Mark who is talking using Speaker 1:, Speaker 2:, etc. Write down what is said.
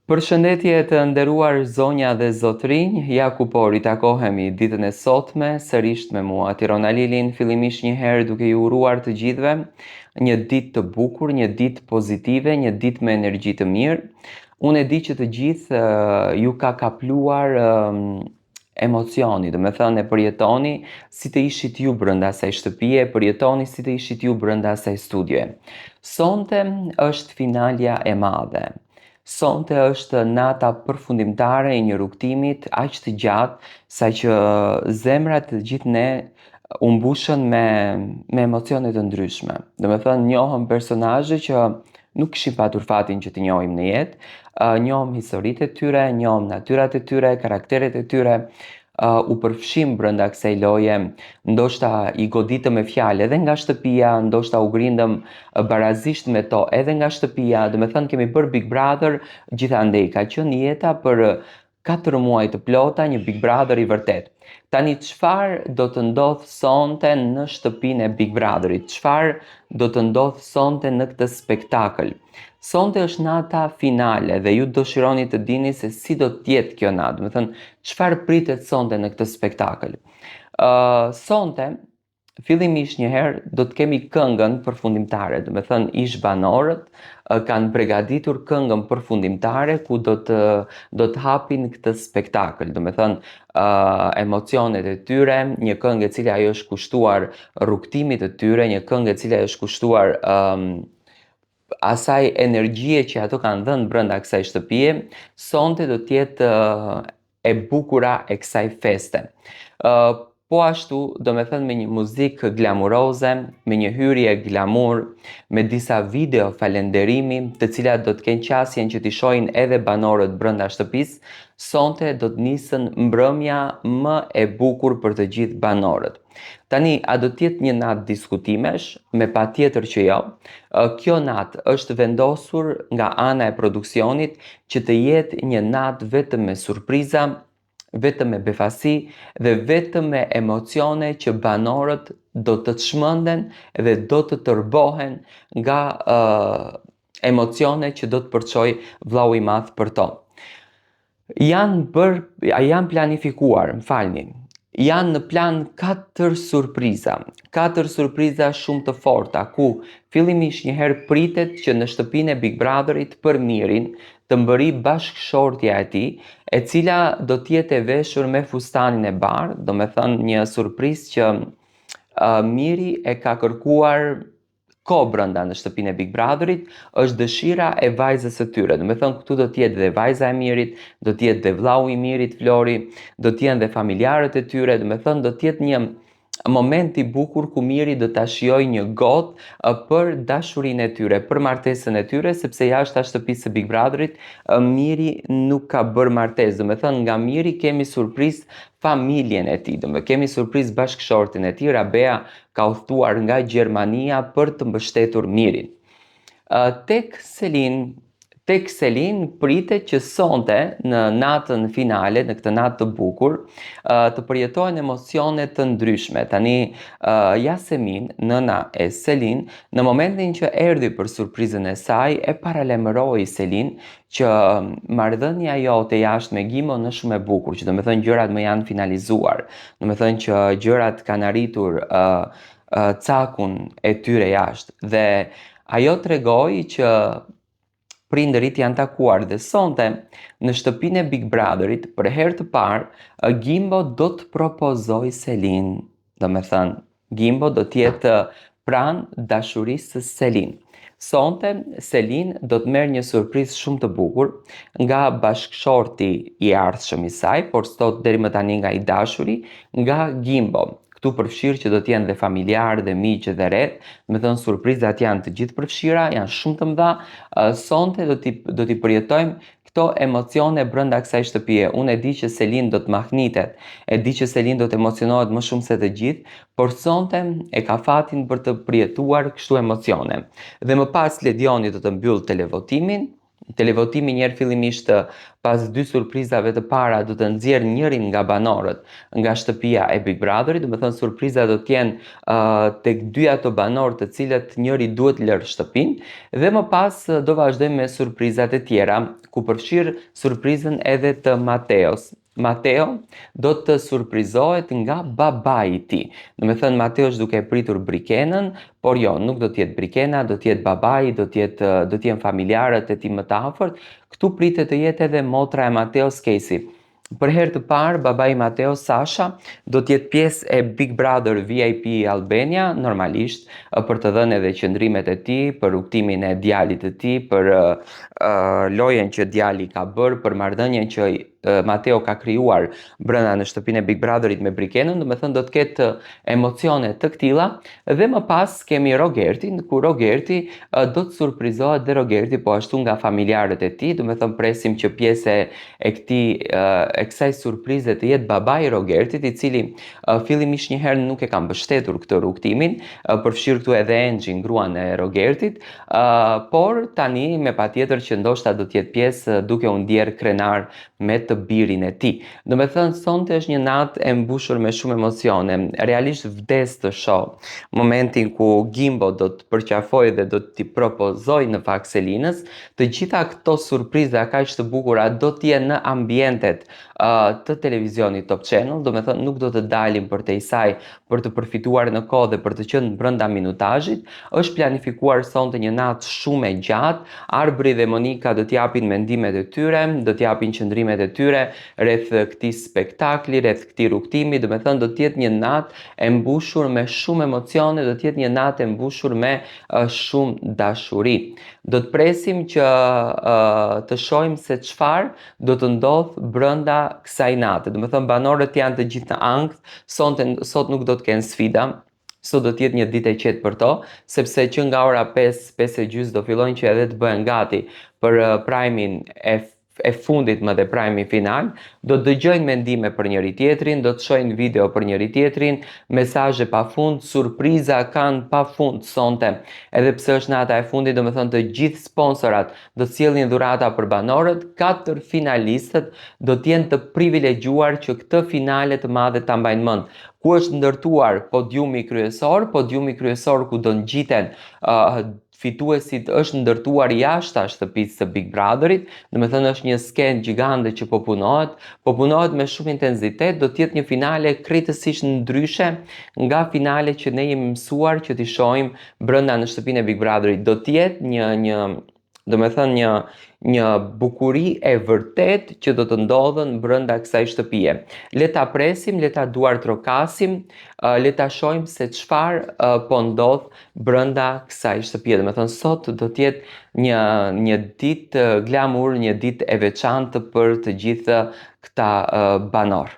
Speaker 1: Përshëndetje të nderuar zonja dhe zotrinj, ja ku po ritakohemi ditën e sotme, sërish me mua Tirona Lilin, fillimisht një herë duke ju uruar të gjithëve një ditë të bukur, një ditë pozitive, një ditë me energji të mirë. Unë e di që të gjithë ju ka kapluar emocioni, do me thënë e përjetoni si të ishit ju brënda asaj shtëpie, përjetoni si të ishit ju brënda asaj studioje. Sonte është finalja e madhe. Sonte është nata përfundimtare e një rrugtimit aq të gjatë sa që zemrat të gjithë ne u mbushën me emocione të ndryshme. Do me thënë njohëm personazhe që nuk kishim patur fatin që të njohim në jetë, njohëm historitë e tyre, njohëm natyrat e tyre, karakteret e tyre, u përfshim brenda kësaj loje, ndoshta i goditëm me fjalë edhe nga shtëpia, ndoshta u grindëm barazisht me to edhe nga shtëpia, do me thënë kemi bërë Big Brother, gjithandej ka qenë jeta për 4 muaj të plota, një Big Brother i vërtet. Tani çfarë do të ndodh sonte në shtëpinë e Big Brotherit? Çfarë do të ndodh sonte në këtë spektakël? Sonte është nata finale dhe ju dëshironi të dini se si do të jetë kjo natë, do të thënë çfarë pritet sonte në këtë spektakël. Sonte fillimisht një herë do të kemi këngën përfundimtare, do me thënë ish banorët kanë përgatitur këngën përfundimtare ku do të hapin këtë spektakël, do me thënë emocionet e tyre, një këngë e cila ajo është kushtuar rrugtimit të tyre, një këngë e cila është kushtuar asaj energjie që ato kanë dhënë brenda kësaj shtëpie, sonte do të jetë e bukura e kësaj feste. Po ashtu, do me thënë me një muzikë glamuroze, me një hyrje glamur, me disa video falenderimi, të cilat do të kenë qasjen që t'i shohin edhe banorët brenda shtëpisë, sonte do të nisën mbrëmja më e bukur për të gjithë banorët. Tani, a do t'jetë një natë diskutimesh? Me patjetër që jo. Kjo natë është vendosur nga ana e produksionit që të jetë një natë vetëm me surpriza, vetëm me befasi dhe vetëm me emocione që banorët do të çmenden dhe do të tërbohen nga emocione që do të përçoj vllau i madh për to. Janë planifikuar, më falni, janë në plan 4 surpriza. 4 surpriza shumë të forta, ku fillimisht një herë pritet që në shtëpinë e Big Brotherit për Mirin të mbëri bashkëshortja e tij, e cila do të jetë e veshur me fustanin e bardhë, do me thënë një surprizë që Miri e ka kërkuar kohë brenda në shtëpinë e Big Brotherit, është dëshira e vajzës së tyre. Do me thënë këtu do të jetë dhe vajza e Mirit, do të jetë dhe vllau i Mirit, Flori, do të jenë dhe familjarët e tyre, do me thënë do të jetë një moment i bukur ku Miri do ta shijojë një gotë për dashurinë e tyre, për martesën e tyre, sepse jashtë shtëpisë së Big Brotherit Miri nuk ka bërë martesë, do me thënë nga Miri kemi surprizë familjen e tij, kemi surprizë bashkëshortin e tij, Rabea ka udhëtuar nga Gjermania për të mbështetur Mirin. Tek Selin pritet që sonte në natën finale, në këtë natë të bukur, të përjetohen emocione të ndryshme. Tani Yasemin, nëna e Selin, në momentin që erdhi për surprizën e saj, e paralajmëroi Selin që marrëdhënia jote jashtë me Gimon është shumë e bukur, që do me thënë gjërat më janë finalizuar, do me thënë që gjërat kanë arritur cakun e tyre jashtë, dhe ajo tregoi që prindërit janë takuar dhe sonte në shtëpinë e Big Brotherit për herë të parë Gimbo do të propozoj Selin, do me thënë Gimbo do të jetë pranë dashurisë së Selin. Sonte Selin do të merr një surprizë shumë të bukur nga bashkëshorti i ardhshëm i saj, por sot deri më tani nga i dashuri, nga Gimbo. Këtu përfshirë që do të jenë dhe familjarë dhe miqë dhe rreth, me thënë surprizat janë të gjithë përfshira, janë shumë të mëdha. Sonte do t'i përjetojmë këto emocione brenda kësaj shtëpie. Unë e di që Selin do të mahnitet, e di që Selin do të emocionohet më shumë se të gjithë, por sonte e ka fatin për të përjetuar kështu emocione. Dhe më pas Ledioni do të mbyll televotimin, Televotimi njerë fillimisht pas 2 surprizave të para do të nxjerrë njërin nga banorët nga shtëpia e Big Brotherit, do të thënë surpriza do të jenë tek 2 ato banorë të cilët njëri duhet lërë shtëpinë dhe më pas do vazhdojmë me surprizat e tjera ku përfshirë surprizën edhe të Mateos. Mateo do të surprizohet nga babai i tij. Do të thënë Mateo është duke pritur Brikenën, por jo, nuk do të jetë Brikena, do të jetë babai, do të jenë familjarët e tij më të afërt. Këtu pritet të jetë edhe motra e Mateos, Casey. Për herë të parë, babai i Mateo, Sasha, do të jetë pjesë e Big Brother VIP Albania, normalisht, për të dhënë edhe qëndrimet e tij, për rrugtimin e djalit të tij, për lojën që djali ka bërë, për marrëdhënien që Mateo ka krijuar brenda në shtëpinë e Big Brotherit me Brikenën, do të thënë do të ketë emocione të këtilla dhe më pas kemi Rogertin, ku Rogerti do të surprizohet dhe Rogerti po ashtu nga familjarët e tij, do të thënë presim që pjesë e kësaj surprize të jetë babai i Rogertit, i cili fillimisht një herë nuk e ka mbështetur këtë rrugtimin, përfshirë këtu edhe Angie, gruan e Rogertit, por tani me patjetër që ndoshta do të jetë pjesë duke u ndjerë krenar me të birin e tij. Do me thënë, sonte është një natë e mbushur me shumë emocione. Realisht vdes të shoh momentin ku Gimbo do të përqafoj dhe do t'i propozoj në fakt Selinës. Të gjitha këto surpriza kaq të bukura do t'jenë në ambientet të televizionit Top Channel, do me thënë nuk do të dalim për te i saj për të përfituar në kohë dhe për të qenë brenda minutazhit. Është planifikuar sonte një natë shumë e gjatë. Arbri dhe Monika do t'japin mendimet e tyre, do t'japin qëndrimet e tyre rreth këtij spektakli, rreth këtij rrugtimi, do me thënë do të jetë një natë e mbushur me shumë emocione, do të jetë një natë e mbushur me shumë dashuri. Do të presim që të shohim se çfarë do të ndodh brenda kësaj nate. Do me thënë banorët janë të gjithë në ankth, sot nuk do të kenë sfida. Sot do të jetë një ditë e qetë për to, sepse që nga ora 5:30 do fillojnë që edhe të bëhen gati për primin e fundit më dhe prime final, do të dëgjojnë mendime për njëri tjetrin, do të shohin video për njëri tjetrin, mesazhe pafund, surpriza kanë pafund sonte. Edhe pse është nata e fundit, do të thënë të gjithë sponsorat do të sjellin dhurata për banorët, 4 finalistët do të jenë të privilegjuar që këtë finale të madhe ta mbajnë mend. Ku është ndërtuar podiumi kryesor ku do ngjiten fituesit, është ndërtuar jashtë shtëpisë së Big Brotherit, do të thënë është një skenë gjigande që po punohet me shumë intensitet, do të jetë një finale krejtësisht ndryshe nga finale që ne jemi mësuar që t'i shohim brenda në shtëpinë e Big Brotherit. Do të jetë do me thënë një bukuri e vërtet që do të ndodhen brenda kësaj shtëpie. Le ta presim, le ta duartrokasim, le ta shohim se çfarë po ndodh brenda kësaj shtëpie. Do me thënë sot do të jetë një ditë glamour, një ditë e veçantë për të gjithë këta banor.